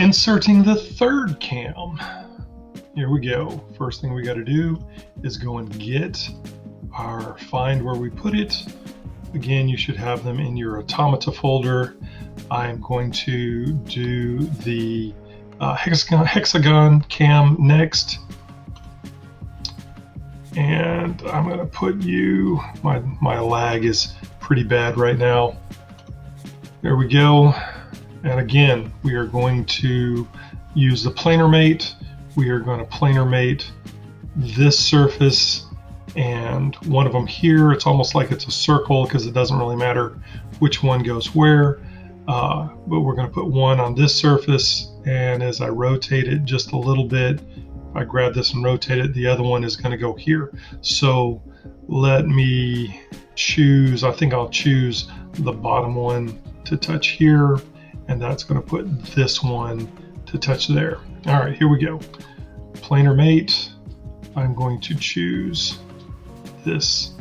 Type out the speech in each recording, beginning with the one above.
Inserting the third cam. Here we go. First thing we got to do is go and get find where we put it. Again, you should have them in your Automata folder. I'm going to do the hexagon cam next. And I'm going to put you, my lag is pretty bad right now. There we go. And again, we are going to use the planar mate. We are going to planar mate this surface and one of them here. It's almost like it's a circle because it doesn't really matter which one goes where. But we're going to put one on this surface, and as I rotate it just a little bit, if I grab this and rotate it, the other one is going to go here. So let me choose, I think I'll choose the bottom one to touch here, and that's going to put this one to touch there. All right, here we go. Planar mate, I'm going to choose this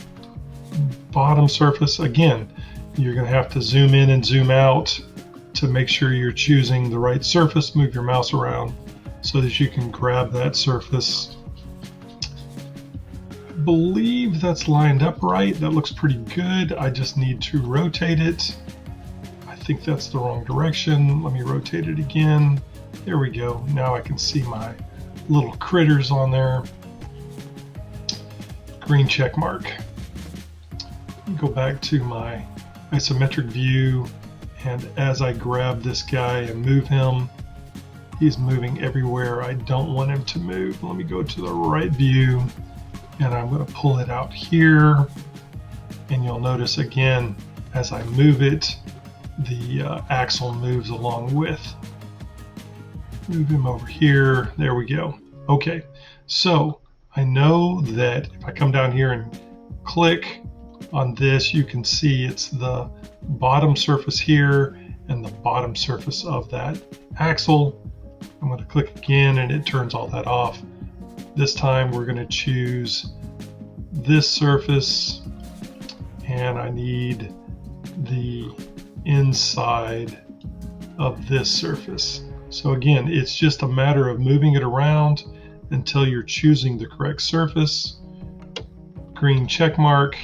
bottom surface. Again, you're going to have to zoom in and zoom out to make sure you're choosing the right surface. Move your mouse around so that you can grab that surface. I believe that's lined up right. That looks pretty good. I just need to rotate it. I think that's the wrong direction. Let me rotate it again. There we go. Now I can see my little critters on there. Green check mark. Go back to my isometric view, and as I grab this guy and move him, he's moving everywhere I don't want him to move. Let me go to the right view, and I'm going to pull it out here, and you'll notice again as I move it, the axle moves along with. Move him over here. There we go. Okay, so I know that if I come down here and click on this, you can see it's the bottom surface here and the bottom surface of that axle. I'm going to click again and it turns all that off. This time we're going to choose this surface, and I need the inside of this surface. So again, it's just a matter of moving it around until you're choosing the correct surface. Green check mark.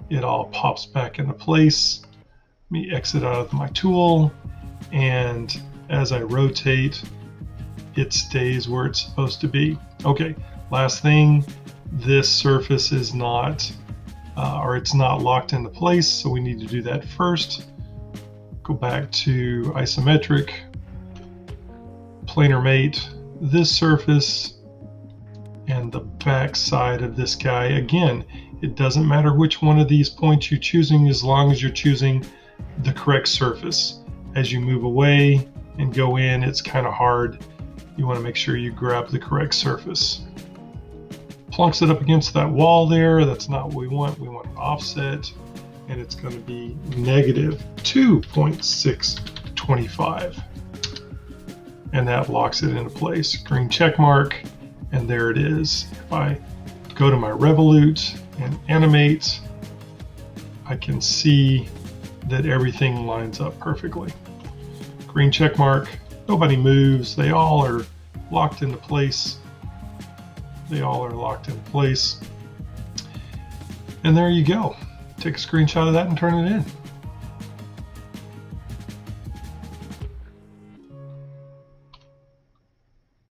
It all pops back into place. Let me exit out of my tool, and as I rotate, it stays where it's supposed to be. Okay, last thing, this surface is not, it's not locked into place, so we need to do that first. Go back to isometric, planar mate this surface and the back side of this guy. Again, it doesn't matter which one of these points you're choosing as long as you're choosing the correct surface. As you move away and go in, it's kind of hard. You want to make sure you grab the correct surface. Plunks it up against that wall there. That's not what we want. We want an offset, and it's going to be negative 2.625. And that locks it into place. Green check mark, and there it is. If I go to my Revolute and animate, I can see that everything lines up perfectly. Green check mark, nobody moves. They all are locked into place. They all are locked in place. And there you go. Take a screenshot of that and turn it in.